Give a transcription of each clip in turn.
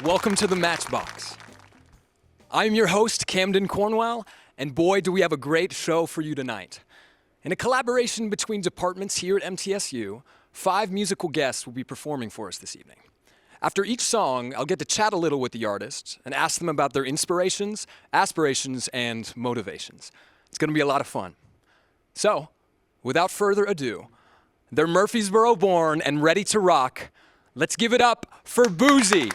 Welcome to the MatchBox. I'm your host, Camden Cornwell, and boy, do we have a great show for you tonight. In a collaboration between departments here at MTSU, 5 musical guests will be performing for us this evening. After each song, I'll get to chat a little with the artists and ask them about their inspirations, aspirations, and motivations. It's going to be a lot of fun. So, without further ado, they're Murfreesboro born and ready to rock. Let's give it up for Buzie.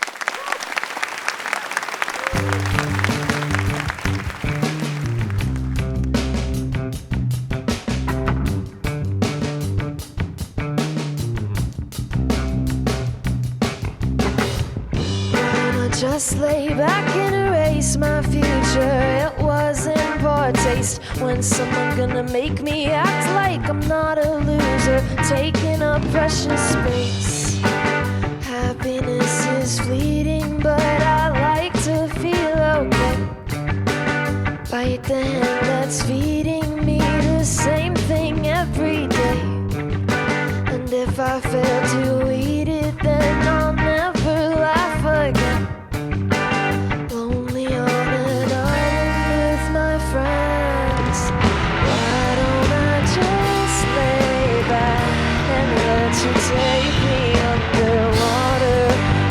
Just lay back and erase my future. It was in poor taste. When someone gonna make me act like I'm not a loser, taking up precious space. Happiness is fleeting, but I like to feel okay. Bite the hand that's feeding me the same thing every day. And if I fail to eat it, then I'll never laugh again. You take me underwater,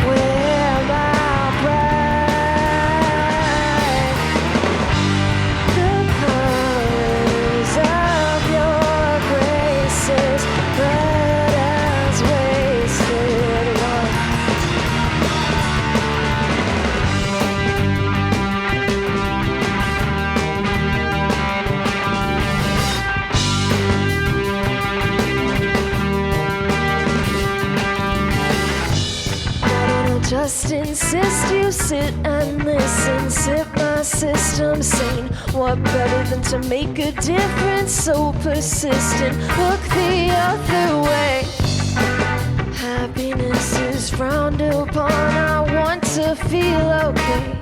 where my pride. The colors of your graces, red as wasted wine. Just insist you sit and listen, sip my system sane. What better than to make a difference so persistent? Look the other way. Happiness is frowned upon, I want to feel okay.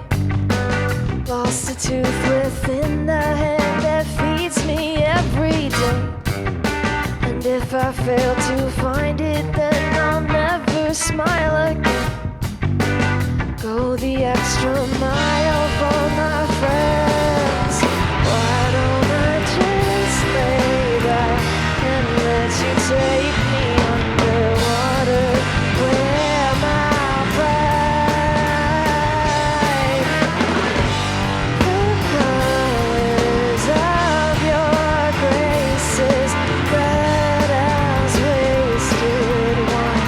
Lost a tooth within the hand that feeds me every day. And if I fail to find it, then I'll never smile again. Go the extra mile for my friends. Why don't I just lay back and let you take me underwater, where my pride. The colors of your graces, red as wasted wine.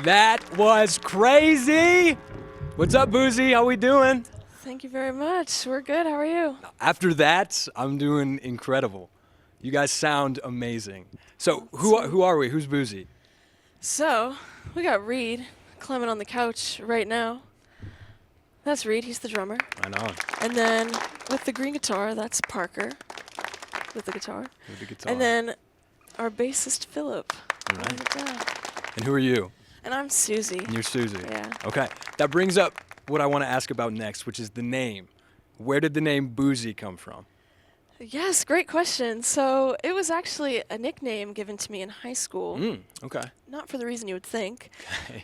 That was crazy! What's up, Buzie? How we doing? Thank you very much. We're good. How are you? After that, I'm doing incredible. You guys sound amazing. So, who are we? Who's Buzie? So, we got Reed climbing on the couch right now. That's Reed. He's the drummer. I know. And then with the green guitar, that's Parker with the guitar. With the guitar. And then our bassist, Philip. All right. Yeah. And who are you? And I'm Susie. And you're Susie. Yeah. Okay. That brings up what I want to ask about next, which is the name. Where did the name Buzie come from? Yes, great question. So it was actually a nickname given to me in high school. Okay. Not for the reason you would think. Okay.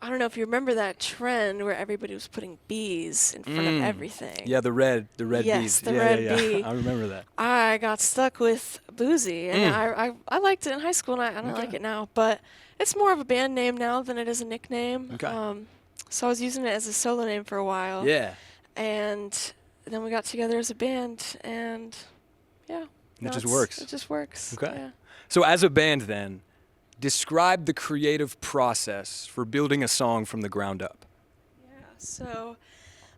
I don't know if you remember that trend where everybody was putting bees in front of everything. Yeah, the red bees. Yes, the yeah, red yeah, yeah. bee. I remember that. I got stuck with Buzie, and I liked it in high school, and I don't like it now. But it's more of a band name now than it is a nickname. Okay. So I was using it as a solo name for a while. Yeah. And then we got together as a band, and yeah. It just works. It just works. Okay. Yeah. So as a band then, describe the creative process for building a song from the ground up. Yeah, so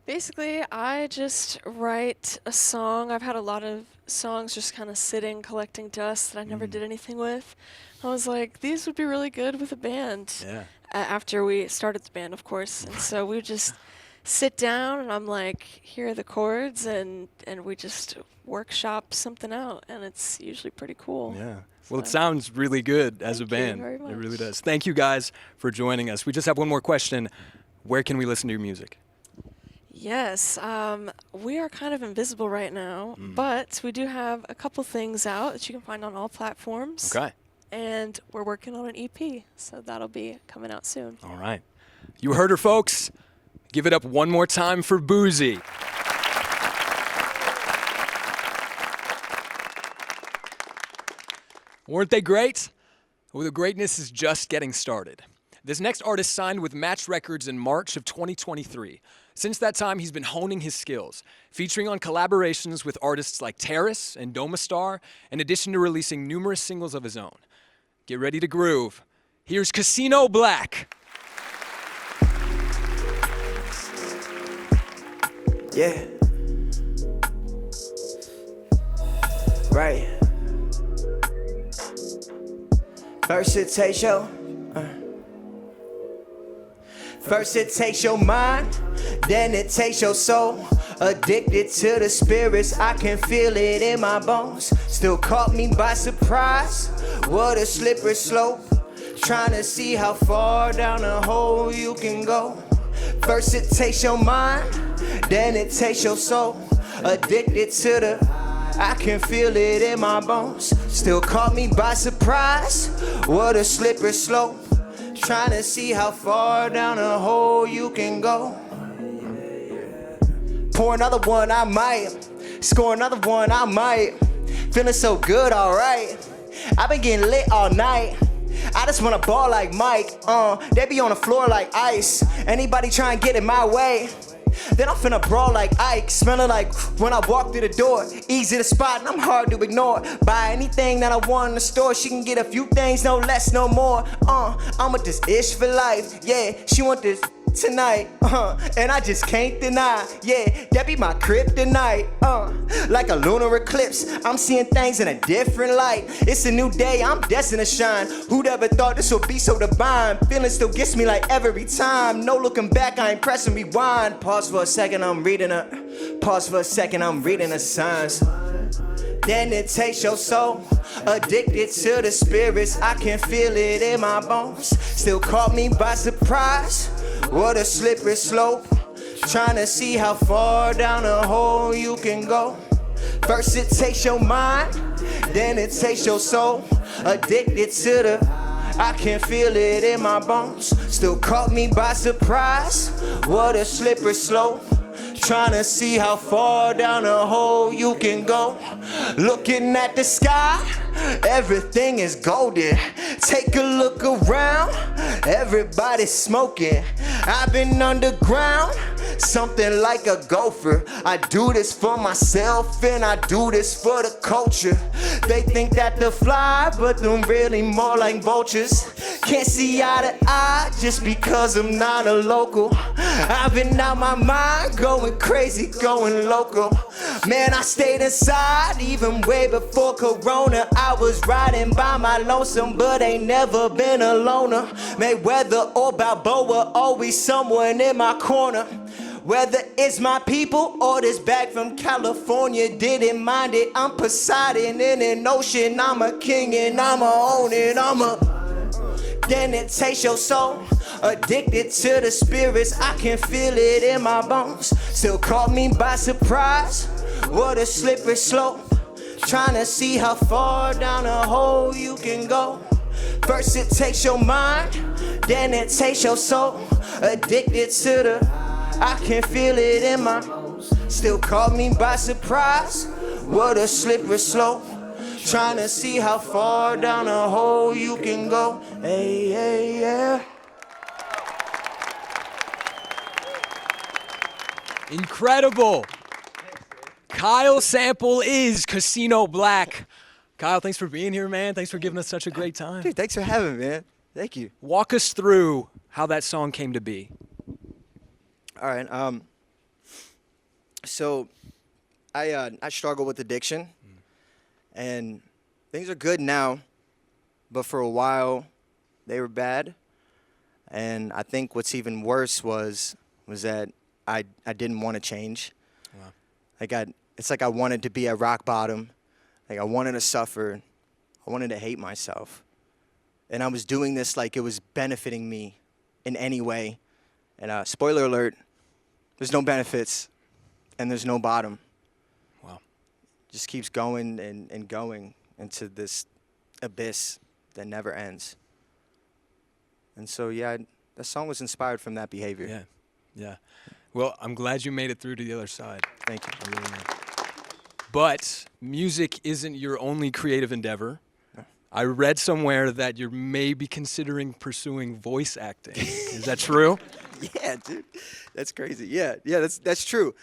basically I just write a song. I've had a lot of songs just kind of sitting, collecting dust that I never did anything with. I was like, these would be really good with a band. Yeah. After we started the band, of course. And so we would just sit down, and I'm like, here are the chords, and we just workshop something out, and it's usually pretty cool. Yeah. Well, it sounds really good as a Thank you band. very It really much. does. Thank you guys for joining us. We just have one more question. Where can we listen to your music? Yes, we are kind of invisible right now, but we do have a couple things out that you can find on all platforms. Okay. And we're working on an EP, so that'll be coming out soon. All right. You heard her, folks. Give it up one more time for Buzie. Weren't they great? Well, the greatness is just getting started. This next artist signed with Match Records in March of 2023. Since that time, he's been honing his skills, featuring on collaborations with artists like Terrace and Domastar, in addition to releasing numerous singles of his own. Get ready to groove. Here's Kasino Black. Yeah. Right. First it takes your First it takes your mind, then it takes your soul. Addicted to the spirits, I can feel it in my bones. Still caught me by surprise, what a slippery slope. Trying to see how far down the hole you can go. First it takes your mind, then it takes your soul. Addicted to the, I can feel it in my bones. Still caught me by surprise, what a slippery slope. Trying to see how far down the hole you can go. Pour another one, I might. Score another one, I might. Feeling so good, alright. I've been getting lit all night. I just wanna ball like Mike. They be on the floor like ice. Anybody try and get in my way, then I'm finna brawl like Ike. Smelling like when I walk through the door. Easy to spot and I'm hard to ignore. Buy anything that I want in the store. She can get a few things, no less, no more. I'm with this ish for life. Yeah, she want this tonight. And I just can't deny. Yeah, that be my kryptonite. Like a lunar eclipse, I'm seeing things in a different light. It's a new day, I'm destined to shine. Who'd ever thought this would be so divine? Feeling still gets me like every time. No looking back, I ain't pressing rewind. Pause for a second, I'm reading the signs. Then it takes your soul. Addicted to the spirits, I can feel it in my bones. Still caught me by surprise, what a slippery slope. Trying to see how far down the hole you can go. First it takes your mind, then it takes your soul. Addicted to the, I can feel it in my bones. Still caught me by surprise, what a slippery slope. Trying to see how far down the hole you can go. Looking at the sky, everything is golden. Take a look around, everybody's smoking. I've been underground, something like a gopher. I do this for myself and I do this for the culture. They think that they're fly, but they're really more like vultures. Can't see eye to eye just because I'm not a local. I've been out my mind, going crazy, going local. Man, I stayed inside even way before Corona. I was riding by my lonesome, but ain't never been a loner. Mayweather or Balboa, always someone in my corner. Whether it's my people or this bag from California, didn't mind it. I'm Poseidon in an ocean. I'm a king and I'ma own it. then it takes your soul. Addicted to the spirits, I can feel it in my bones. Still caught me by surprise. What a slippery slope. Trying to see how far down a hole you can go. First it takes your mind, then it takes your soul. Addicted to the, I can feel it in my, still caught me by surprise. What a slippery slope. Trying to see how far down a hole you can go. Hey, hey, yeah. Incredible. Kyle sample is Kasino Black. Kyle, thanks for being here, man. Thanks for giving us such a great time. Dude, thanks for having me, man. Thank you. Walk us through how that song came to be. All right. So I struggle with addiction, and things are good now, but for a while they were bad. And I think what's even worse was that I didn't want to change. Wow. It's like I wanted to be at rock bottom. Like I wanted to suffer. I wanted to hate myself. And I was doing this like it was benefiting me in any way. And spoiler alert, there's no benefits and there's no bottom. Wow. Just keeps going and going into this abyss that never ends. And so, yeah, the song was inspired from that behavior. Yeah, yeah. Well, I'm glad you made it through to the other side. Thank you. I really am. But music isn't your only creative endeavor. No. I read somewhere that you're maybe considering pursuing voice acting. Is that true? Yeah, dude. That's crazy. Yeah, that's true.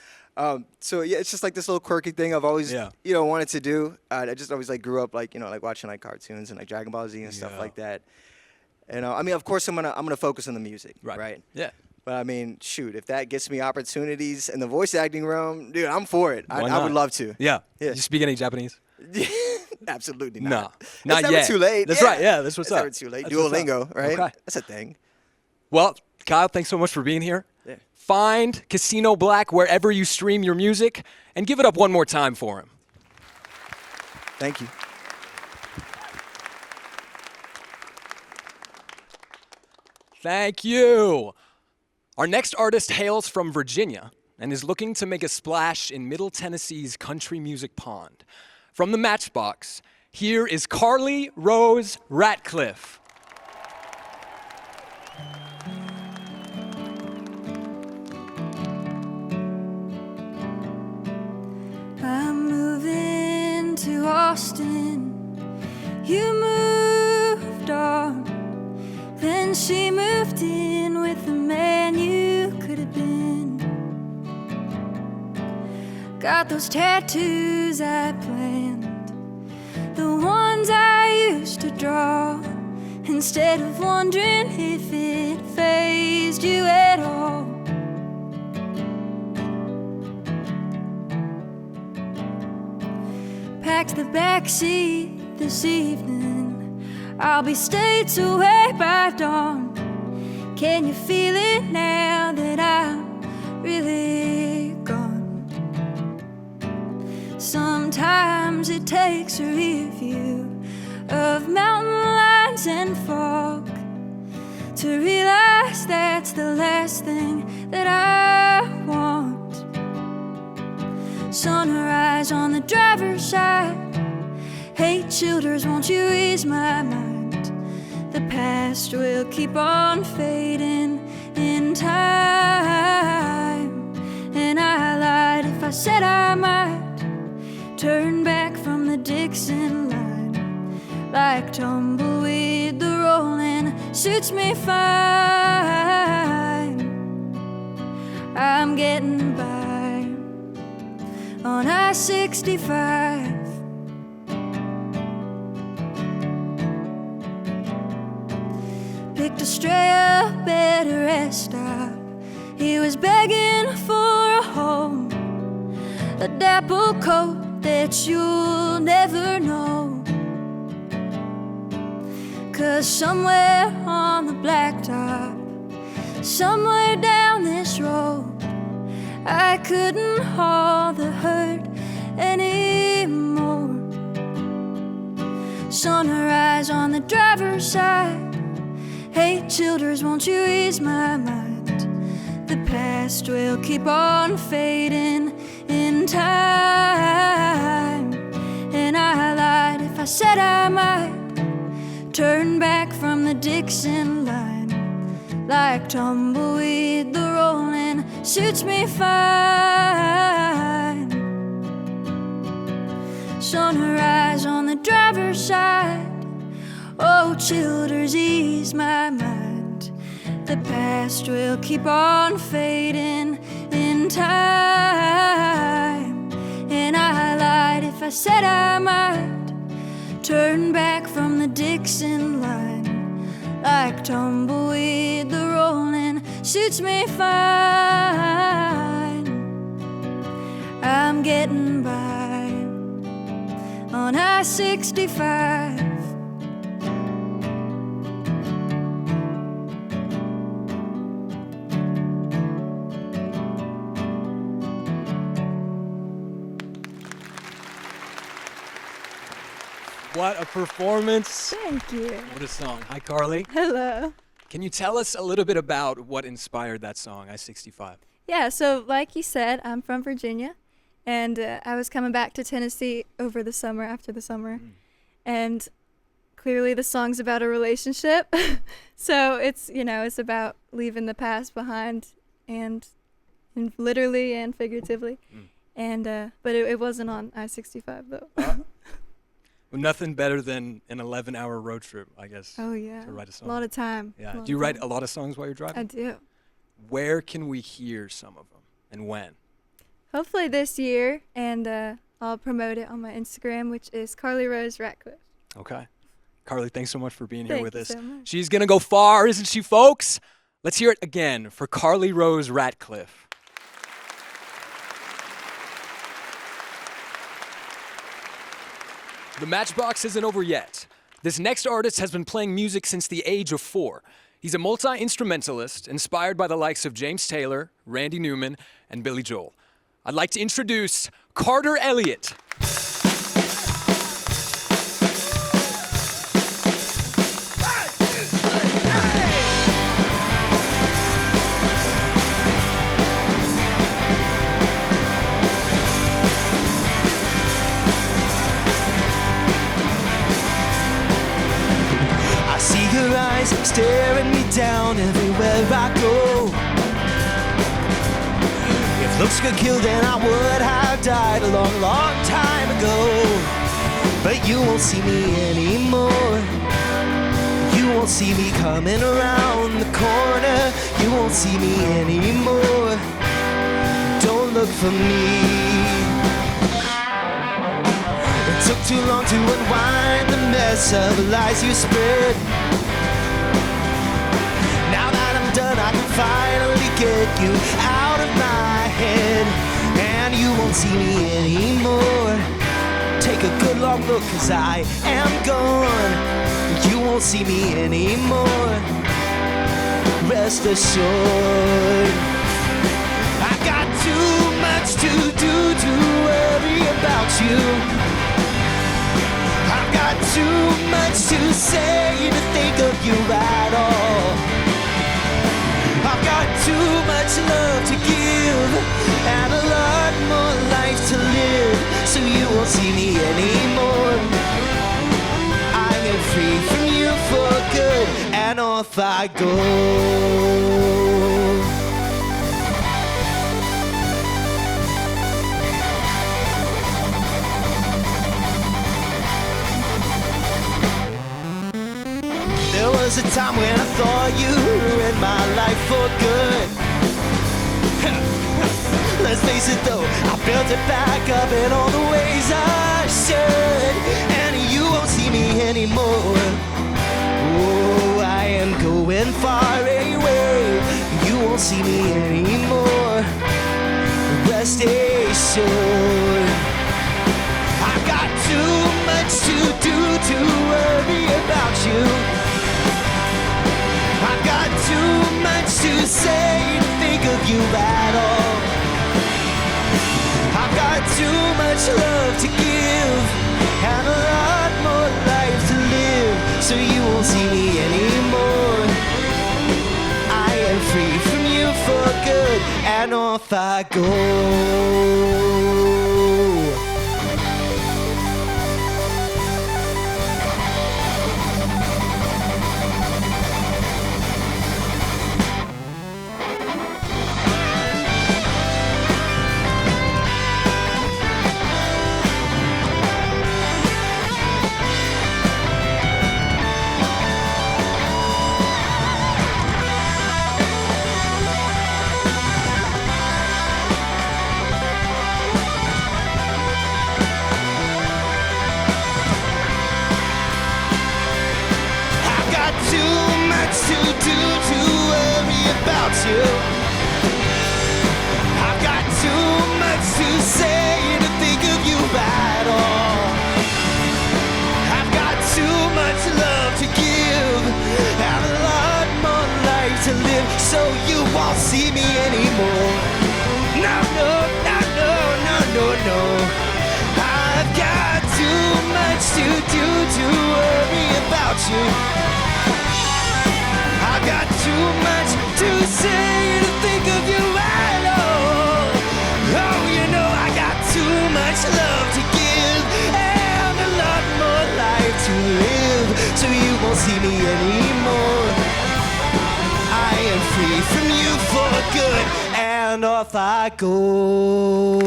So yeah, it's just like this little quirky thing I've always, wanted to do. I just always grew up like watching cartoons and Dragon Ball Z and stuff like that. And I mean, of course, I'm gonna focus on the music, right? Yeah. But I mean, shoot, if that gets me opportunities in the voice acting realm, dude, I'm for it. I would love to. Yeah. Yeah. You speak any Japanese? Absolutely not. No, not it's yet. Never too late. That's right. Yeah, that's what's it's up. Never too late. That's Duolingo, right? Okay. That's a thing. Well, Kyle, thanks so much for being here. Yeah. Find Kasino Black wherever you stream your music, and give it up one more time for him. Thank you. Thank you. Our next artist hails from Virginia and is looking to make a splash in Middle Tennessee's country music pond. From the MatchBox, here is Carly Rose Ratcliffe. I'm moving to Austin. You moved on. Then she moved in with the man you could have been. Got those tattoos I planned, the ones I used to draw, instead of wondering if it fazed you at all. Packed the backseat this evening. I'll be states away by dawn. Can you feel it now that I'm really gone? Sometimes it takes a rear view of mountain lines and fog to realize that's the last thing that I want. Sunrise on the driver's side. Hey, childers, won't you ease my mind? The past will keep on fading in time. And I lied if I said I might turn back from the Dixon line. Like tumbleweed, the rolling suits me fine. I'm getting by on I-65. Picked a stray up at a rest stop. He was begging for a home, a dapple coat that you'll never know. 'Cause somewhere on the blacktop, somewhere down this road, I couldn't haul the hurt anymore. Sunrise on the driver's side. Hey, childers, won't you ease my mind? The past will keep on fading in time. And I lied if I said I might turn back from the Dixon line. Like tumbleweed, the rolling suits me fine. Sunrise on the driver's side. Oh, childers, ease my mind. The past will keep on fading in time. And I lied if I said I might turn back from the Dixon line. Like tumbleweed, the rolling suits me fine. I'm getting by on I-65. What a performance. Thank you. What a song. Hi, Carly. Hello. Can you tell us a little bit about what inspired that song, I-65? Yeah, so like you said, I'm from Virginia, and I was coming back to Tennessee over the summer, after the summer, and clearly the song's about a relationship. So it's, you know, it's about leaving the past behind, and literally and figuratively. And but it wasn't on I-65 though. Well, nothing better than an 11-hour road trip, I guess. Oh yeah, to write a song. a lot of time. Yeah. Do you write a lot of songs while you're driving? I do. Where can we hear some of them, and when? Hopefully this year, and I'll promote it on my Instagram, which is Carly Rose Ratcliffe. Okay. Carly, thanks so much for being here with us. Thank you so much. She's going to go far, isn't she, folks? Let's hear it again for Carly Rose Ratcliffe. The Matchbox isn't over yet. This next artist has been playing music since the age of 4. He's a multi-instrumentalist inspired by the likes of James Taylor, Randy Newman, and Billy Joel. I'd like to introduce Carter Elliott. Your eyes staring me down everywhere I go. If looks could kill, then I would have died a long, long time ago. But you won't see me anymore. You won't see me coming around the corner. You won't see me anymore. Don't look for me. It took too long to unwind the mess of lies you spread. I can finally get you out of my head, and you won't see me anymore. Take a good long look, 'cause I am gone. You won't see me anymore. Rest assured, I got too much to do to worry about you. I've got too much to say to think of you at all. I've got too much love to give and a lot more life to live, so you won't see me anymore. I am free from you for good, and off I go. There was a time when I thought you ruined my life for good. Let's face it though, I built it back up in all the ways I should, and you won't see me anymore. Oh, I am going far away. You won't see me anymore. Rest assured, I've got too much to do to worry about you. I've got too much to say to think of you at all. I've got too much love to give and a lot more life to live, so you won't see me anymore. and off I go. You. I've got too much to say to think of you at all. I've got too much love to give and a lot more life to live, so you won't see me anymore. No, no, no, no, no, no, no. I've got too much to do to worry about you. I've got too much to say to think of you at all. Oh, you know I got too much love to give and a lot more life to live, so you won't see me anymore. I am free from you for good, and off I go.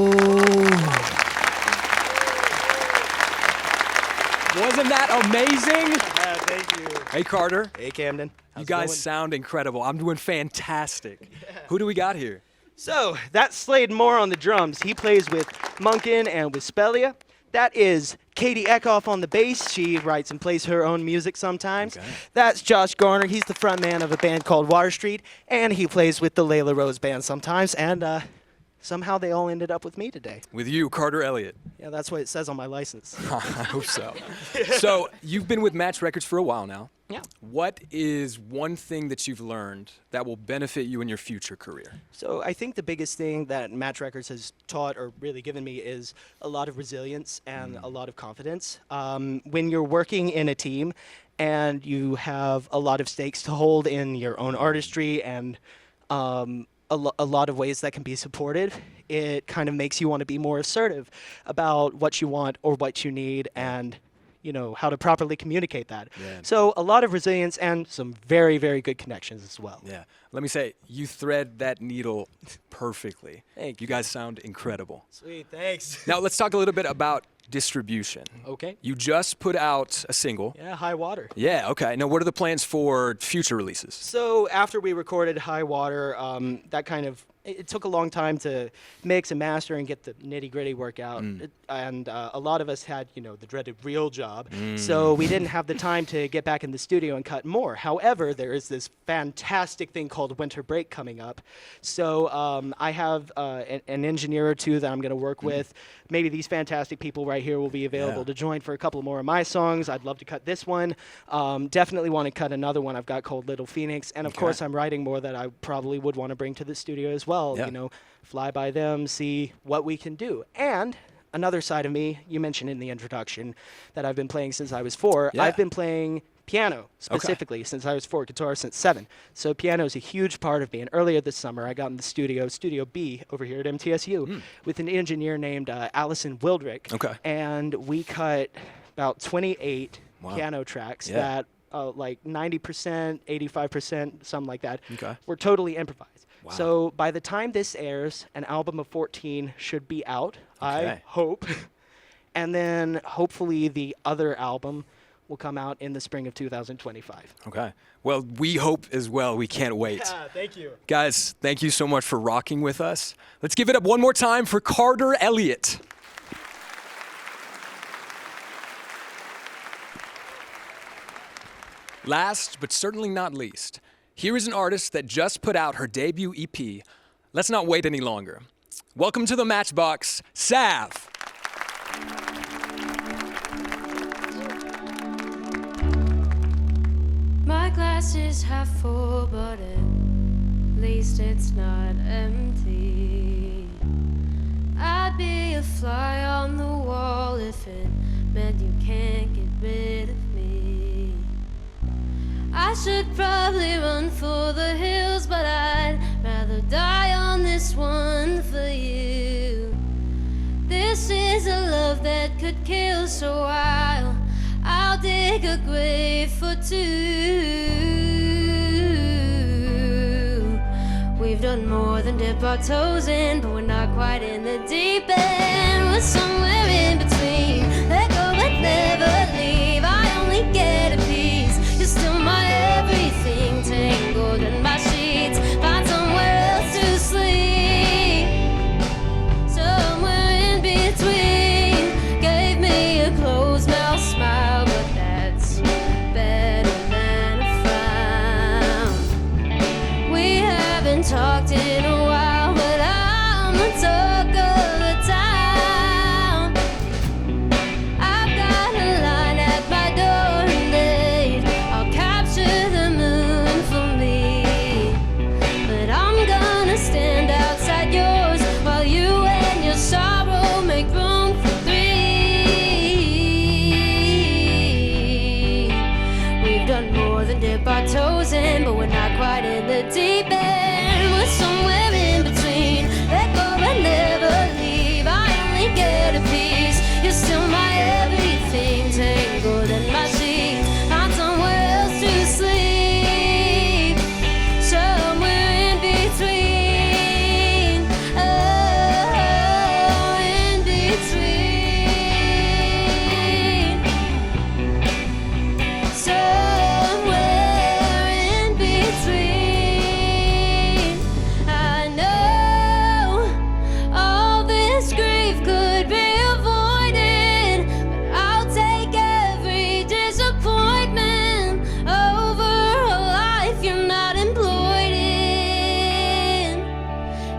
Wasn't that amazing? Thank you. Hey, Carter. Hey, Camden. You guys sound incredible. I'm doing fantastic. Yeah. Who do we got here? So, that's Slade Moore on the drums. He plays with Munkin and with Spellia. That is Katie Eckhoff on the bass. She writes and plays her own music sometimes. Okay. That's Josh Garner. He's the frontman of a band called Water Street, and he plays with the Layla Rose Band sometimes. And somehow they all ended up with me today. With you, Carter Elliott. Yeah, that's what it says on my license. I hope so. So, you've been with Match Records for a while now. Yeah. What is one thing that you've learned that will benefit you in your future career? So I think the biggest thing that Match Records has taught or really given me is a lot of resilience and a lot of confidence. When you're working in a team and you have a lot of stakes to hold in your own artistry and a lot of ways that can be supported, it kind of makes you want to be more assertive about what you want or what you need and how to properly communicate that. Yeah. So a lot of resilience and some very, very good connections as well. Yeah. Let me say, you thread that needle perfectly. Thank you. Guys sound incredible. Sweet, thanks. Now, let's talk a little bit about distribution. Okay. You just put out a single. Yeah, High Water. Yeah, okay. Now, what are the plans for future releases? So after we recorded High Water, that kind of, it took a long time to mix and master and get the nitty-gritty work out. And a lot of us had, the dreaded real job. So we didn't have the time to get back in the studio and cut more. However, there is this fantastic thing called winter break coming up. So I have an engineer or two that I'm going to work with. Maybe these fantastic people right here will be available to join for a couple more of my songs. I'd love to cut this one. Definitely want to cut another one I've got called Little Phoenix. And of course, I'm writing more that I probably would want to bring to the studio as well. Fly by them, see what we can do. And another side of me, you mentioned in the introduction that I've been playing since I was 4. Yeah. I've been playing piano specifically since I was 4, guitar since 7. So piano is a huge part of me. And earlier this summer, I got in the Studio B over here at MTSU with an engineer named Allison Wildrick. Okay. And we cut about 28 piano tracks that like 90%, 85%, something like that, were totally improvised. Wow. So by the time this airs, an album of 14 should be out, I hope. And then hopefully the other album will come out in the spring of 2025. Okay. Well, we hope as well. We can't wait. Yeah, thank you. Guys, thank you so much for rocking with us. Let's give it up one more time for Carter Elliott. Last, but certainly not least, here is an artist that just put out her debut EP. Let's not wait any longer. Welcome to the MatchBox, Sav. My glass is half full, but at least it's not empty. I'd be a fly on the wall if it meant you can't get rid of me. I should probably run for the hills, but I'd rather rather die on this one for you. This is a love that could kill, so I'll dig a grave for two. We've done more than dip our toes in, but we're not quite in the deep end. We're somewhere in between. Let go but never leave. I only get a piece. You're still my everything, tangled in my sheets. Find somewhere else to sleep. Somewhere in between. Gave me a closed mouth smile, but that's better than a frown. We haven't talked in a while, but I'm the talk of the town. I've got a line at my door and late. I'll capture the moon for me, but I'm gonna stand outside yours while you and your sorrow make room for three. We've done more than dip our toes in, but we're not quite in the deep end. We're somewhere in between. Let go and never leave. I only get a piece. You're still my everything, tangled in my sheets. Find somewhere else to sleep. Somewhere in between. Oh, in between. Somewhere in between. I know all this grief could be avoided, but I'll take every disappointment over a life you're not employed in.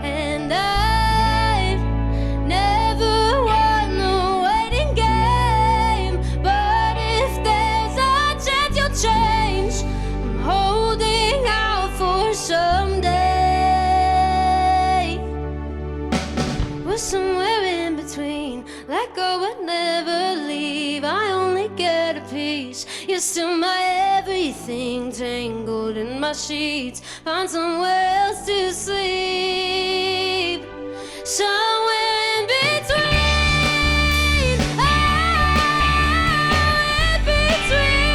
And I've never won the waiting game, but if there's a chance you'll change, I'm holding out for someday. We're somewhere in between. Let go but never leave. I only get a piece. You're still my everything, tangled in my sheets. Find somewhere else to sleep. Somewhere in between. Oh, in between.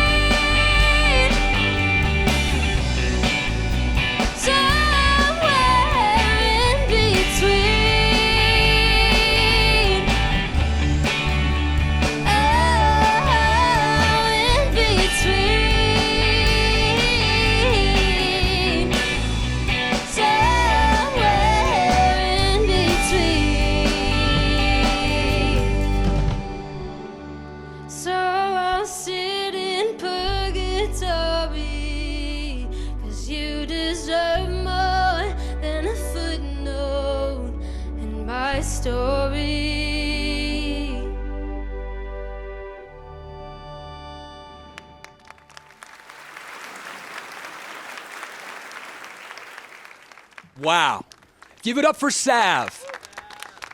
Somewhere in between. Oh, in between. Somewhere in between. So I'll sit in purgatory, 'cause you deserve more than a footnote in my story. Wow. Give it up for Sav.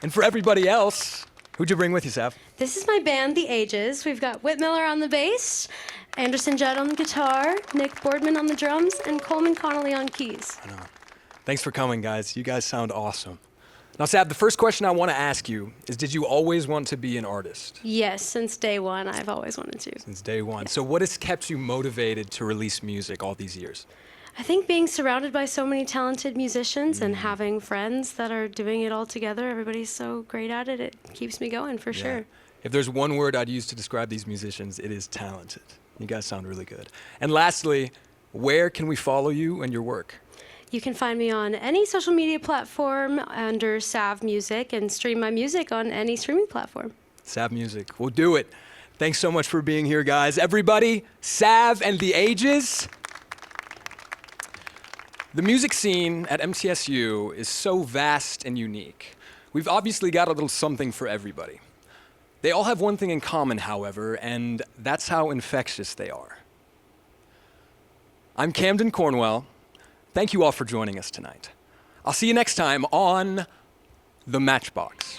And for everybody else, who'd you bring with you, Sav? This is my band, The Ages. We've got Whit Miller on the bass, Anderson Judd on the guitar, Nick Boardman on the drums, and Coleman Connolly on keys. Thanks for coming, guys. You guys sound awesome. Now, Sav, the first question I want to ask you is, did you always want to be an artist? Yes, since day one, I've always wanted to. Since day one. So what has kept you motivated to release music all these years? I think being surrounded by so many talented musicians and having friends that are doing it all together, everybody's so great at it, it keeps me going for sure. If there's one word I'd use to describe these musicians, it is talented. You guys sound really good. And lastly, where can we follow you and your work? You can find me on any social media platform under Sav Music and stream my music on any streaming platform. Sav Music. We'll do it. Thanks so much for being here, guys. Everybody, Sav and The Ages. The music scene at MTSU is so vast and unique. We've obviously got a little something for everybody. They all have one thing in common, however, and that's how infectious they are. I'm Camden Cornwell. Thank you all for joining us tonight. I'll see you next time on The MatchBox.